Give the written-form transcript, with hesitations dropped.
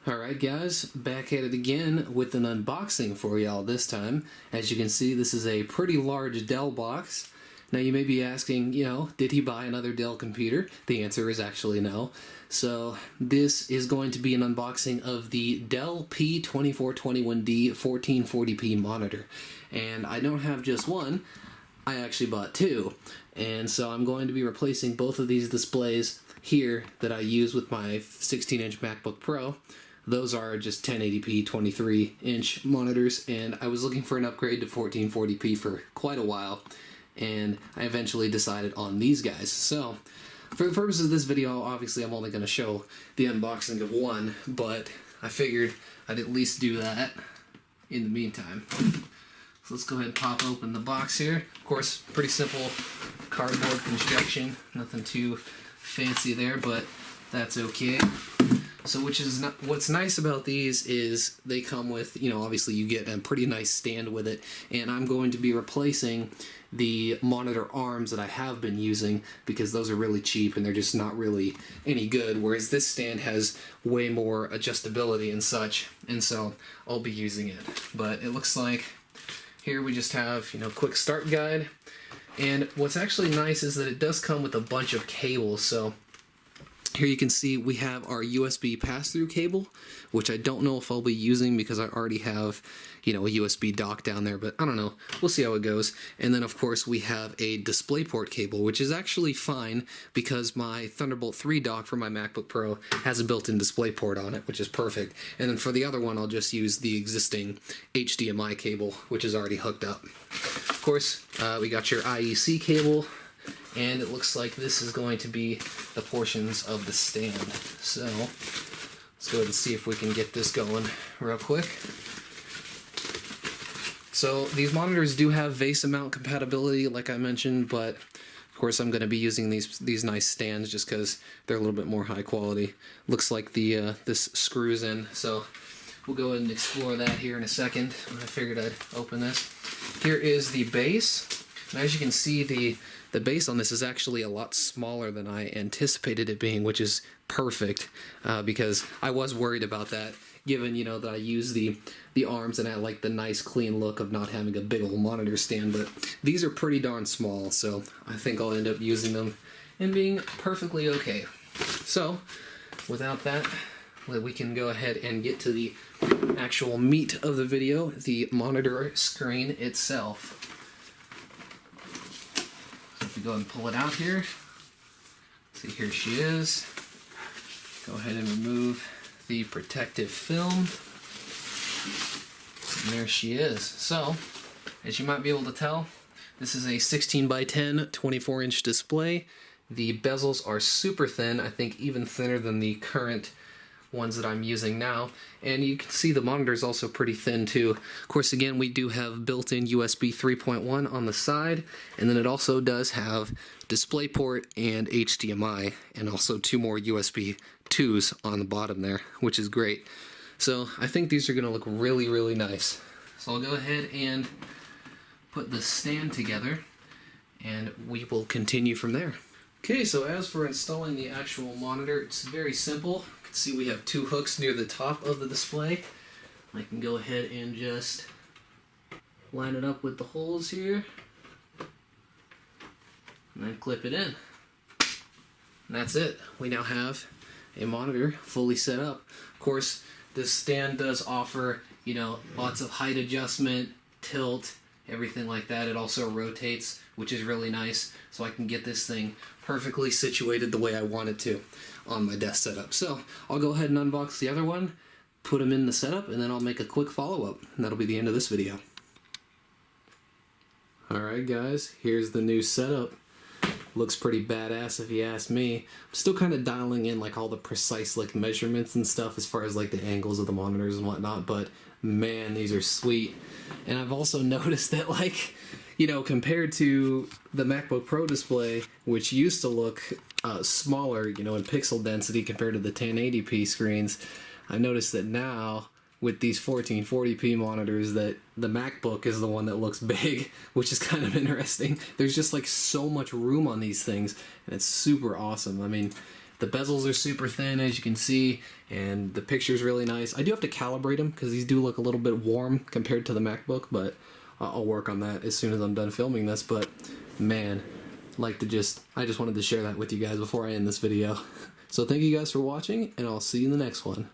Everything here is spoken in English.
Alright guys, back at it again with an unboxing for y'all this time. As you can see, this is a pretty large Dell box. Now you may be asking, did he buy another Dell computer? The answer is actually no. So this is going to be an unboxing of the Dell P2421D 1440p monitor. And I don't have just one, I actually bought two. And so I'm going to be replacing both of these displays here that I use with my 16-inch MacBook Pro. Those are just 1080p 23-inch monitors, and I was looking for an upgrade to 1440p for quite a while, and I eventually decided on these guys. So, for the purposes of this video, obviously I'm only going to show the unboxing of one, but I figured I'd at least do that in the meantime. So let's go ahead and pop open the box here. Of course, pretty simple cardboard construction, nothing too fancy there, but that's okay. So what's nice about these is they come with, obviously you get a pretty nice stand with it, and I'm going to be replacing the monitor arms that I have been using because those are really cheap and they're just not really any good, whereas this stand has way more adjustability and such, and so I'll be using it. But it looks like here we just have, quick start guide, and what's actually nice is that it does come with a bunch of cables. So here you can see we have our USB pass-through cable, which I don't know if I'll be using because I already have, a USB dock down there, but I don't know. We'll see how it goes. And then, of course, we have a DisplayPort cable, which is actually fine because my Thunderbolt 3 dock for my MacBook Pro has a built-in DisplayPort on it, which is perfect. And then for the other one, I'll just use the existing HDMI cable, which is already hooked up. Of course, we got your IEC cable, and it looks like this is going to be the portions of the stand. So let's go ahead and see if we can get this going real quick. So these monitors do have VESA mount compatibility, like I mentioned, but of course I'm going to be using these nice stands just because they're a little bit more high quality. Looks like this screws in, so we'll go ahead and explore that here in a second. I figured I'd open this. Here is the base, and as you can see, the base on this is actually a lot smaller than I anticipated it being, which is perfect because I was worried about that, given that I use the arms and I like the nice clean look of not having a big old monitor stand. But these are pretty darn small, so I think I'll end up using them and being perfectly okay. So without that, we can go ahead and get to the actual meat of the video, the monitor screen itself. Go ahead and pull it out here. See, here she is. Go ahead and remove the protective film. And there she is. So, as you might be able to tell, this is a 16 by 10 24-inch display. The bezels are super thin, I think even thinner than the current ones that I'm using now, and you can see the monitor is also pretty thin too. Of course, again, we do have built-in USB 3.1 on the side, and then it also does have DisplayPort and HDMI, and also two more USB 2s on the bottom there, which is great. So I think these are going to look really, really nice. So I'll go ahead and put the stand together, and we will continue from there. Okay, so as for installing the actual monitor, it's very simple. You can see we have two hooks near the top of the display. I can go ahead and just line it up with the holes here, and then clip it in. And that's it. We now have a monitor fully set up. Of course, this stand does offer, lots of height adjustment, tilt, everything like that. It also rotates, which is really nice, so I can get this thing perfectly situated the way I want it to on my desk setup. So I'll go ahead and unbox the other one, put them in the setup, and then I'll make a quick follow-up, and that'll be the end of this video. Alright guys, here's the new setup. Looks pretty badass if you ask me. I'm still kind of dialing in all the precise measurements and stuff as far as the angles of the monitors and whatnot, but man, these are sweet. And I've also noticed that compared to the MacBook Pro display, which used to look smaller, in pixel density compared to the 1080p screens, I noticed that now with these 1440p monitors that the MacBook is the one that looks big, which is kind of interesting. There's just so much room on these things, and it's super awesome. I mean, The bezels are super thin, as you can see, and the picture's really nice. I do have to calibrate them because these do look a little bit warm compared to the MacBook, but I'll work on that as soon as I'm done filming this. But man, I just wanted to share that with you guys before I end this video. So thank you guys for watching, and I'll see you in the next one.